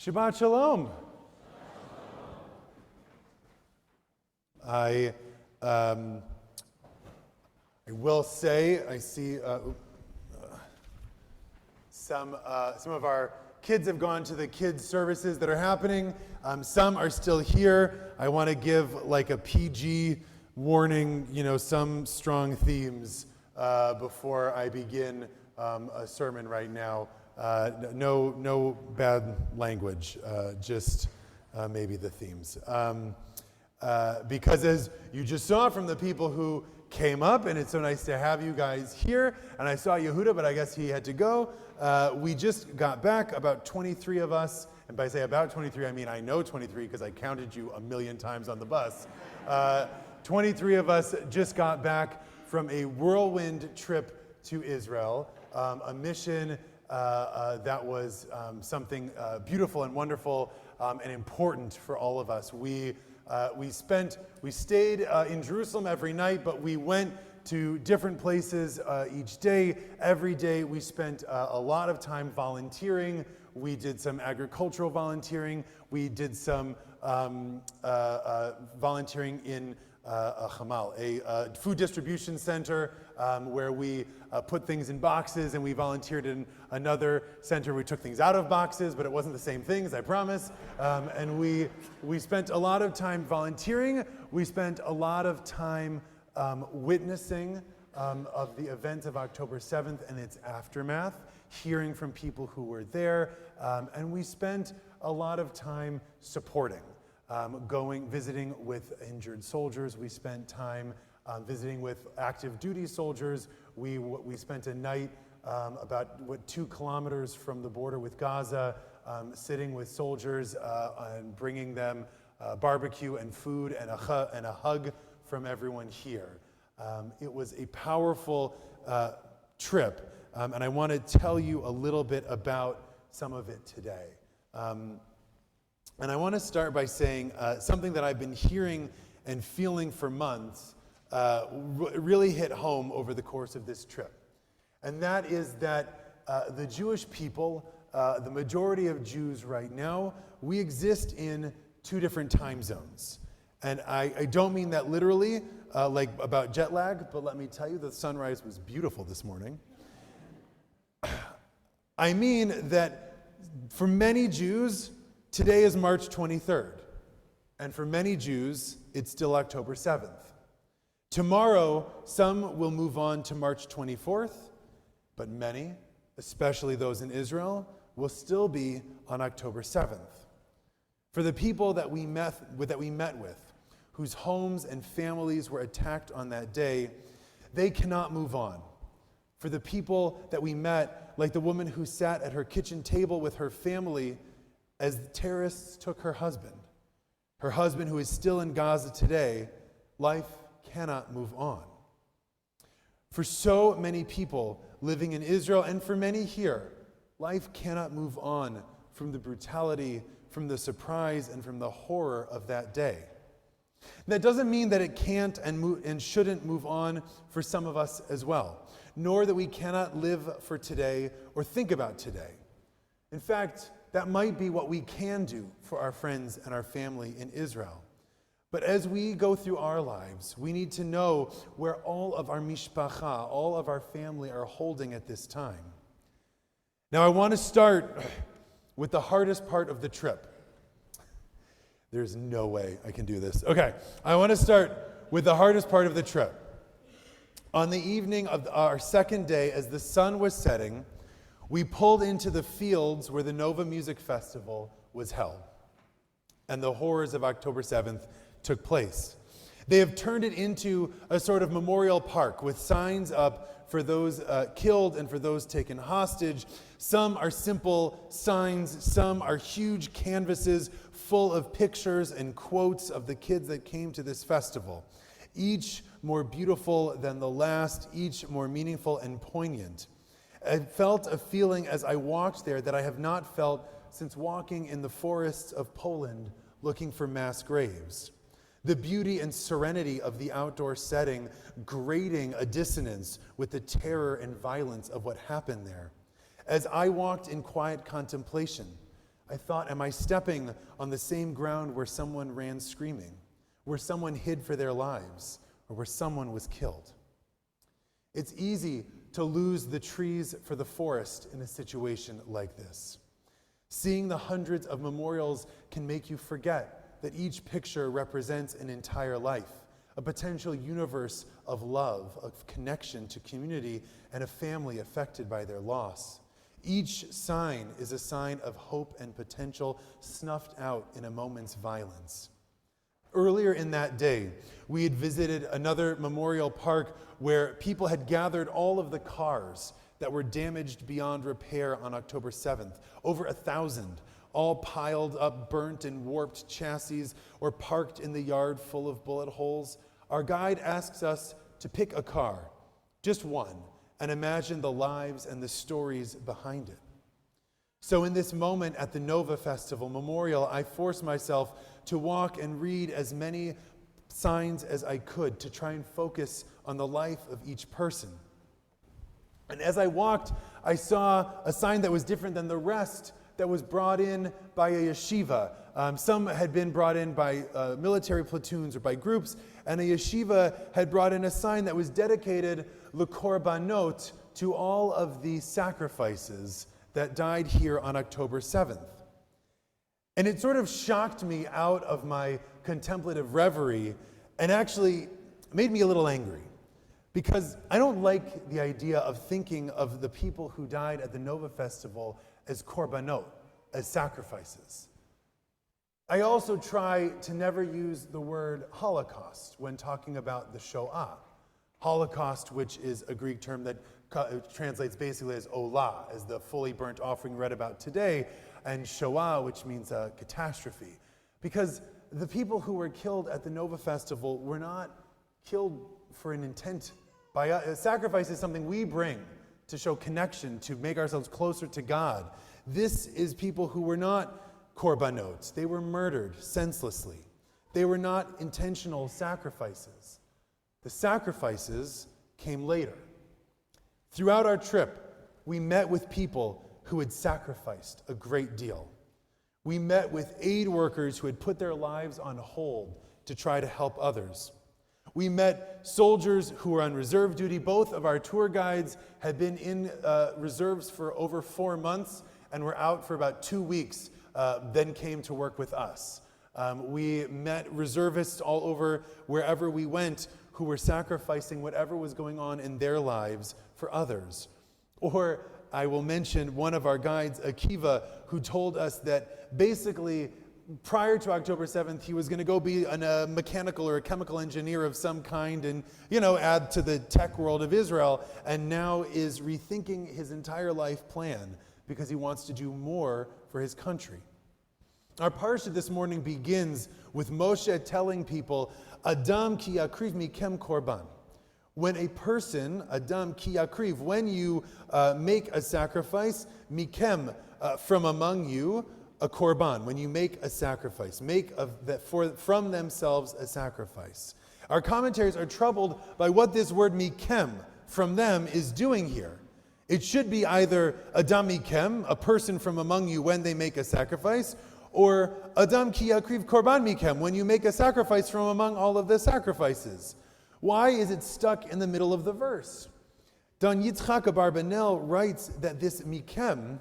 Shabbat Shalom. I will say, I see some of our kids have gone to the kids' services that are happening. Some are still here. I want to give like a PG warning, some strong themes before I begin a sermon right now. No bad language, just maybe the themes. Because as you just saw from the people who came up, and it's so nice to have you guys here, and I saw Yehuda, but I guess he had to go. We just got back, about 23 of us, and by say about 23, I mean I know 23 because I counted you a million times on the bus. 23 of us just got back from a whirlwind trip to Israel, a mission that was something beautiful and wonderful and important for all of us. We stayed in Jerusalem every night, but we went to different places each day. Every day we spent a lot of time volunteering. We did some agricultural volunteering. We did some volunteering in a chamal, a food distribution center where we put things in boxes, and we volunteered in another center where we took things out of boxes, but it wasn't the same things, I promise. And we spent a lot of time volunteering. We spent a lot of time witnessing of the events of October 7th and its aftermath, hearing from people who were there, and we spent a lot of time supporting. Visiting with injured soldiers. We spent time visiting with active duty soldiers. We spent a night about 2 kilometers from the border with Gaza, sitting with soldiers and bringing them barbecue and food and a hug from everyone here. It was a powerful trip, and I want to tell you a little bit about some of it today. And I want to start by saying something that I've been hearing and feeling for months really hit home over the course of this trip. And that is that the Jewish people, the majority of Jews right now, we exist in 2 different time zones. And I don't mean that literally, like about jet lag, but let me tell you, the sunrise was beautiful this morning. I mean that for many Jews, today is March 23rd, and for many Jews, it's still October 7th. Tomorrow, some will move on to March 24th, but many, especially those in Israel, will still be on October 7th. For the people that we met with, whose homes and families were attacked on that day, they cannot move on. For the people that we met, like the woman who sat at her kitchen table with her family as the terrorists took her husband who is still in Gaza today, life cannot move on. For so many people living in Israel, and for many here, life cannot move on from the brutality, from the surprise, and from the horror of that day. That doesn't mean that it can't and shouldn't move on for some of us as well, nor that we cannot live for today or think about today. In fact, that might be what we can do for our friends and our family in Israel. But as we go through our lives, we need to know where all of our mishpacha, all of our family are holding at this time. Now I want to start with the hardest part of the trip. There's no way I can do this. Okay, I want to start with the hardest part of the trip. On the evening of our second day, as the sun was setting, we pulled into the fields where the Nova Music Festival was held, and the horrors of October 7th took place. They have turned it into a sort of memorial park with signs up for those killed and for those taken hostage. Some are simple signs, some are huge canvases full of pictures and quotes of the kids that came to this festival, each more beautiful than the last, each more meaningful and poignant. I felt a feeling as I walked there that I have not felt since walking in the forests of Poland looking for mass graves. The beauty and serenity of the outdoor setting grating a dissonance with the terror and violence of what happened there. As I walked in quiet contemplation, I thought, am I stepping on the same ground where someone ran screaming, where someone hid for their lives, or where someone was killed? It's easy to lose the trees for the forest in a situation like this. Seeing the hundreds of memorials can make you forget that each picture represents an entire life, a potential universe of love, of connection to community, and a family affected by their loss. Each sign is a sign of hope and potential snuffed out in a moment's violence. Earlier in that day, we had visited another memorial park where people had gathered all of the cars that were damaged beyond repair on October 7th, over 1,000, all piled up, burnt and warped chassis, or parked in the yard full of bullet holes. Our guide asks us to pick a car, just one, and imagine the lives and the stories behind it. So in this moment at the Nova Festival Memorial, I forced myself to walk and read as many signs as I could to try and focus on the life of each person. And as I walked, I saw a sign that was different than the rest that was brought in by a yeshiva. Some had been brought in by military platoons or by groups, and a yeshiva had brought in a sign that was dedicated l'korbanot, to all of the sacrifices that died here on October 7th. And it sort of shocked me out of my contemplative reverie and actually made me a little angry, because I don't like the idea of thinking of the people who died at the Nova Festival as korbanot, as sacrifices. I also try to never use the word Holocaust when talking about the Shoah. Holocaust, which is a Greek term that translates basically as olah, as the fully burnt offering read about today, and Shoah, which means a catastrophe. Because the people who were killed at the Nova Festival were not killed for an intent. Sacrifice is something we bring to show connection, to make ourselves closer to God. This is people who were not korbanot. They were murdered senselessly. They were not intentional sacrifices. The sacrifices came later. Throughout our trip, we met with people who had sacrificed a great deal. We met with aid workers who had put their lives on hold to try to help others. We met soldiers who were on reserve duty. Both of our tour guides had been in reserves for over 4 months and were out for about 2 weeks, then came to work with us. We met reservists all over wherever we went who were sacrificing whatever was going on in their lives for others. Or I will mention one of our guides, Akiva, who told us that basically prior to October 7th, he was going to go be a mechanical or a chemical engineer of some kind and, add to the tech world of Israel, and now is rethinking his entire life plan because he wants to do more for his country. Our parsha this morning begins with Moshe telling people, Adam ki yakriv mikem korban. When a person, Adam ki yakriv, when you make a sacrifice, mikem, from among you, a korban, when you make a sacrifice, from themselves a sacrifice. Our commentaries are troubled by what this word mikem, from them, is doing here. It should be either Adam mikem, a person from among you when they make a sacrifice, or Adam ki yakriv korban mikem, when you make a sacrifice from among all of the sacrifices. Why is it stuck in the middle of the verse? Don Yitzchak Abarbanel writes that this mikem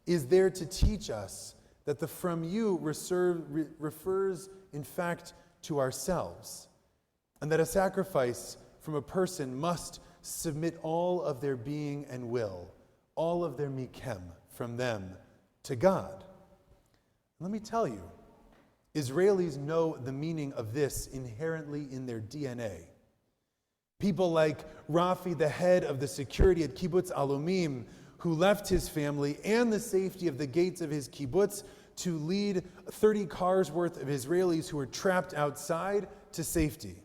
is there to teach us that the from you refers, in fact, to ourselves, and that a sacrifice from a person must submit all of their being and will, all of their mikem from them to God. Let me tell you, Israelis know the meaning of this inherently in their DNA. People like Rafi, the head of the security at Kibbutz Alumim, who left his family and the safety of the gates of his kibbutz to lead 30 cars worth of Israelis who were trapped outside to safety.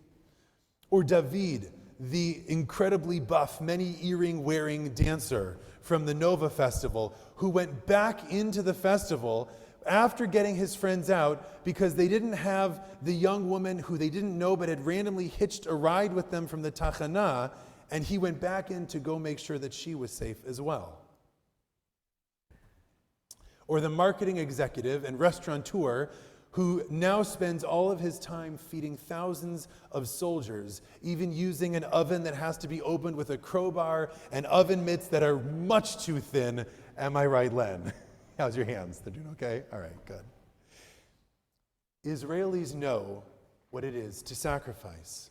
Or David, the incredibly buff, many earring-wearing dancer from the Nova Festival, who went back into the festival after getting his friends out because they didn't have the young woman who they didn't know but had randomly hitched a ride with them from the Tachana, and he went back in to go make sure that she was safe as well. or the marketing executive and restaurateur who now spends all of his time feeding thousands of soldiers, even using an oven that has to be opened with a crowbar and oven mitts that are much too thin. Am I right, Len? How's your hands? They're doing okay? All right, good. Israelis know what it is to sacrifice.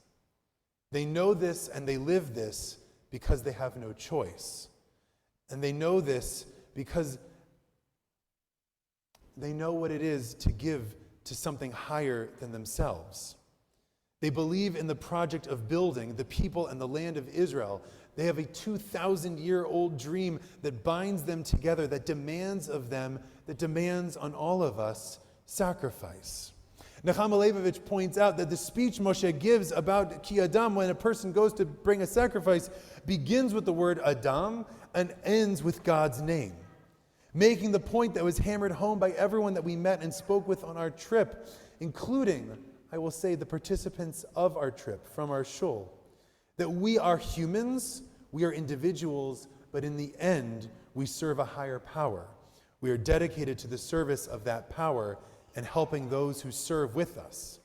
They know this and they live this because they have no choice. And they know this because they know what it is to give to something higher than themselves. They believe in the project of building the people and the land of Israel. They have a 2,000-year-old dream that binds them together, that demands of them, that demands on all of us sacrifice. Nechama Leibovich points out that the speech Moshe gives about Ki Adam, when a person goes to bring a sacrifice, begins with the word Adam and ends with God's name, making the point that was hammered home by everyone that we met and spoke with on our trip, including, I will say, the participants of our trip from our shul, that we are humans, we are individuals, but in the end, we serve a higher power. We are dedicated to the service of that power and helping those who serve with us.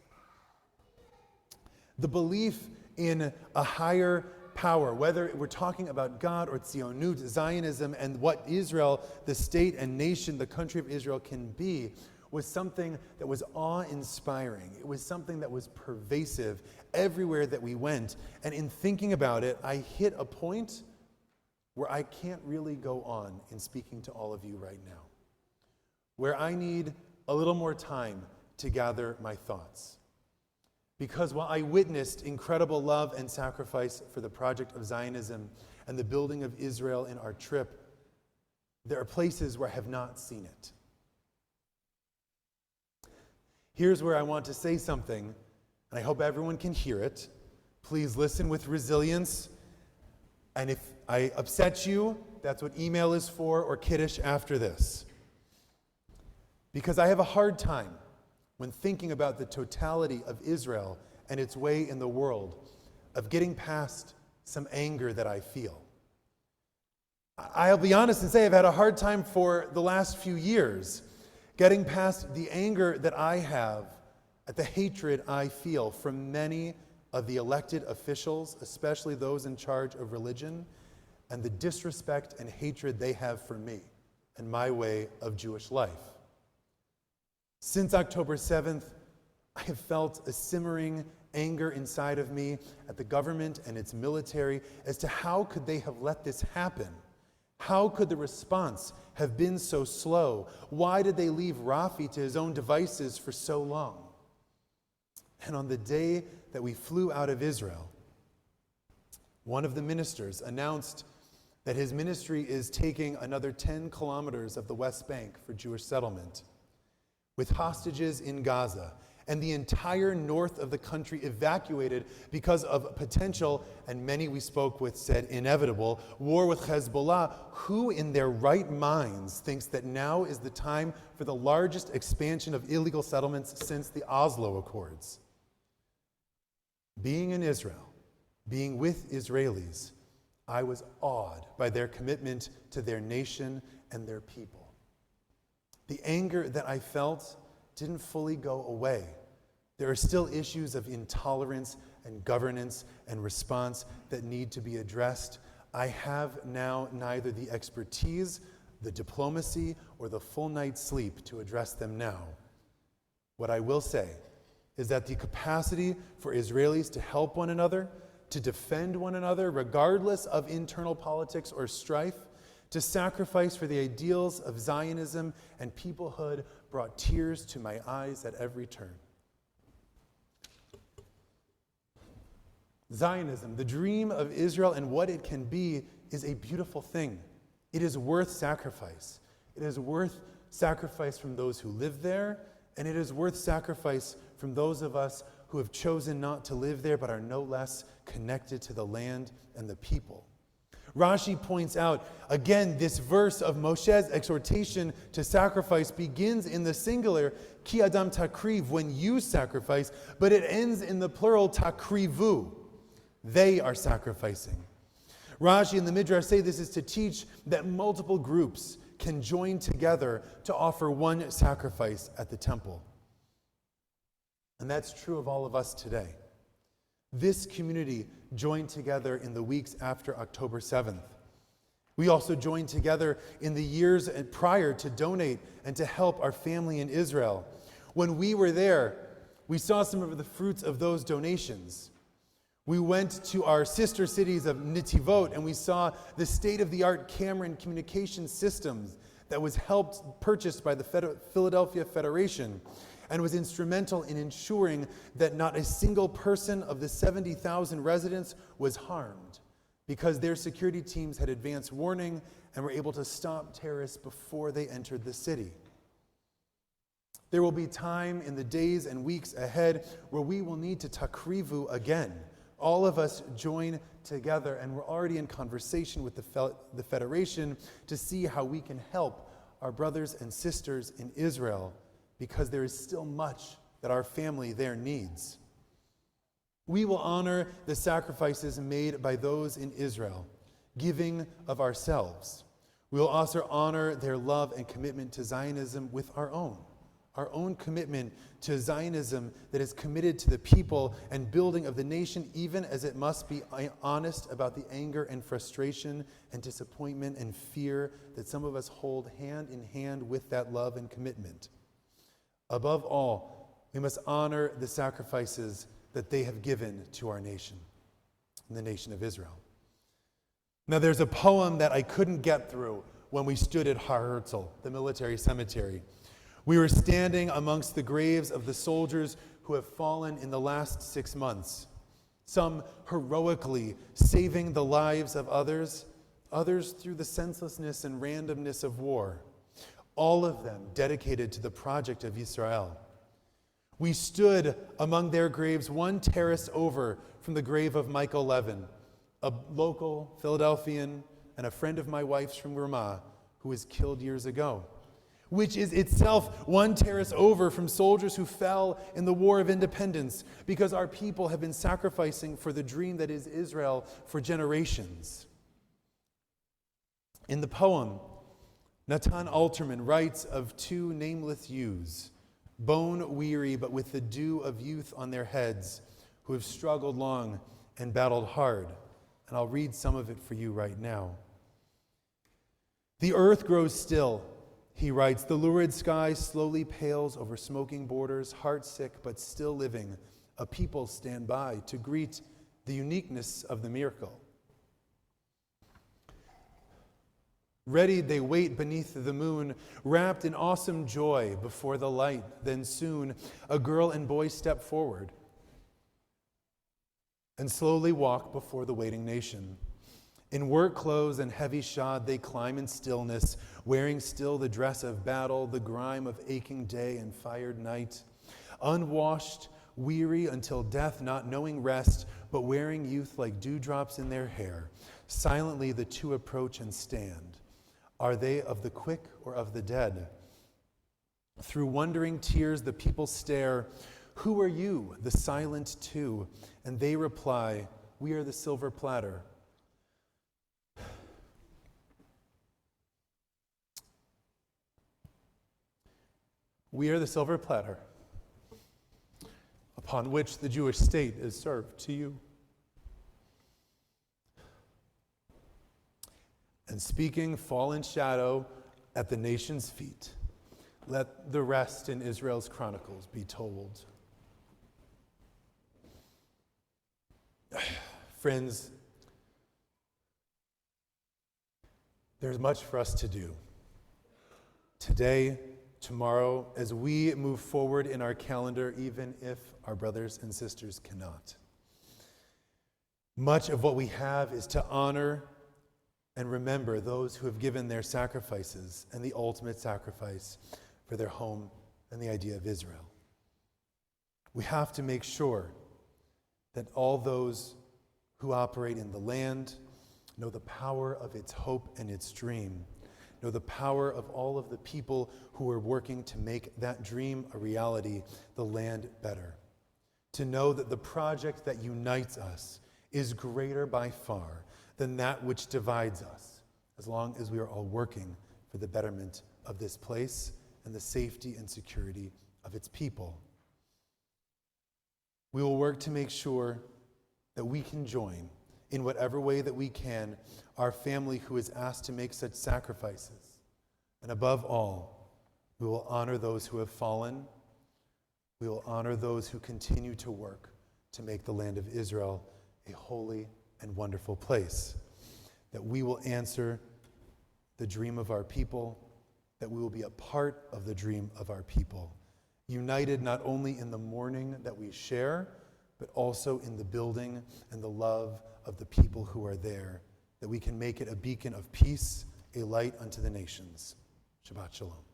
The in a higher power, whether we're talking about God or Tzionut, Zionism, and what Israel, the state and nation, the country of Israel can be, was something that was awe-inspiring. It was something that was pervasive everywhere that we went. And in thinking about it, I hit a point where I can't really go on in speaking to all of you right now, where I need a little more time to gather my thoughts. Because while I witnessed incredible love and sacrifice for the project of Zionism and the building of Israel in our trip, there are places where I have not seen it. Here's where I want to say something, and I hope everyone can hear it. Please listen with resilience. And if I upset you, that's what email is for, or Kiddush after this. Because I have a hard time when thinking about the totality of Israel and its way in the world, of getting past some anger that I feel. I'll be honest and say I've had a hard time for the last few years getting past the anger that I have at the hatred I feel from many of the elected officials, especially those in charge of religion, and the disrespect and hatred they have for me and my way of Jewish life. Since October 7th, I have felt a simmering anger inside of me at the government and its military as to how could they have let this happen? How could the response have been so slow? Why did they leave Rafi to his own devices for so long? And on the day that we flew out of Israel, one of the ministers announced that his ministry is taking another 10 kilometers of the West Bank for Jewish settlement, with hostages in Gaza, and the entire north of the country evacuated because of potential, and many we spoke with said inevitable, war with Hezbollah. Who in their right minds thinks that now is the time for the largest expansion of illegal settlements since the Oslo Accords? Being in Israel, being with Israelis, I was awed by their commitment to their nation and their people. The anger that I felt didn't fully go away. There are still issues of intolerance and governance and response that need to be addressed. I have now neither the expertise, the diplomacy, or the full night's sleep to address them now. What I will say is that the capacity for Israelis to help one another, to defend one another, regardless of internal politics or strife, to sacrifice for the ideals of Zionism and peoplehood brought tears to my eyes at every turn. Zionism, the dream of Israel and what it can be, is a beautiful thing. It is worth sacrifice. It is worth sacrifice from those who live there, and it is worth sacrifice from those of us who have chosen not to live there but are no less connected to the land and the people. Rashi points out, again, this verse of Moshe's exhortation to sacrifice begins in the singular, ki adam takriv, when you sacrifice, but it ends in the plural, takrivu. They are sacrificing. Rashi and the Midrash say this is to teach that multiple groups can join together to offer one sacrifice at the temple. And that's true of all of us today. This community joined together in the weeks after October 7th. We also joined together in the years prior to donate and to help our family in Israel. When we were there, we saw some of the fruits of those donations. We went to our sister cities of Netivot, and we saw the state-of-the-art camera and communication systems that was purchased by the Philadelphia Federation and was instrumental in ensuring that not a single person of the 70,000 residents was harmed, because their security teams had advance warning and were able to stop terrorists before they entered the city. There will be time in the days and weeks ahead where we will need to takrivu again. All of us join together, and we're already in conversation with the Federation to see how we can help our brothers and sisters in Israel, because there is still much that our family there needs. We will honor the sacrifices made by those in Israel, giving of ourselves. We will also honor their love and commitment to Zionism with our own commitment to Zionism that is committed to the people and building of the nation, even as it must be honest about the anger and frustration and disappointment and fear that some of us hold hand in hand with that love and commitment. Above all, we must honor the sacrifices that they have given to our nation, the nation of Israel. Now, there's a poem that I couldn't get through when we stood at Har Herzl, the military cemetery. We were standing amongst the graves of the soldiers who have fallen in the last 6 months, some heroically saving the lives of others through the senselessness and randomness of war, all of them dedicated to the project of Israel. We stood among their graves one terrace over from the grave of Michael Levin, a local Philadelphian and a friend of my wife's from Ramah, who was killed years ago, which is itself one terrace over from soldiers who fell in the War of Independence, because our people have been sacrificing for the dream that is Israel for generations. In the poem, Natan Alterman writes of two nameless youths, bone-weary but with the dew of youth on their heads, who have struggled long and battled hard. And I'll read some of it for you right now. The earth grows still, he writes. The lurid sky slowly pales over smoking borders, heart-sick but still living. A people stand by to greet the uniqueness of the miracle. Ready they wait beneath the moon, wrapped in awesome joy before the light. Then soon a girl and boy step forward and slowly walk before the waiting nation. In work clothes and heavy shod, they climb in stillness, wearing still the dress of battle, the grime of aching day and fired night. Unwashed, weary until death, not knowing rest, but wearing youth like dewdrops in their hair. Silently the two approach and stand. Are they of the quick or of the dead? Through wondering tears the people stare. Who are you, the silent two? And they reply, we are the silver platter. We are the silver platter upon which the Jewish state is served to you. And speaking fallen shadow at the nation's feet, let the rest in Israel's chronicles be told. Friends, there's much for us to do today, tomorrow, as we move forward in our calendar, even if our brothers and sisters cannot. Much of what we have is to honor and remember those who have given their sacrifices and the ultimate sacrifice for their home and the idea of Israel. We have to make sure that all those who operate in the land know the power of its hope and its dream, know the power of all of the people who are working to make that dream a reality, the land better. To know that the project that unites us is greater by far than that which divides us, as long as we are all working for the betterment of this place and the safety and security of its people. We will work to make sure that we can join, in whatever way that we can, our family who is asked to make such sacrifices. And above all, we will honor those who have fallen. We will honor those who continue to work to make the land of Israel a holy and wonderful place. That we will answer the dream of our people, that we will be a part of the dream of our people, united not only in the mourning that we share, but also in the building and the love of the people who are there, that we can make it a beacon of peace, a light unto the nations. Shabbat Shalom.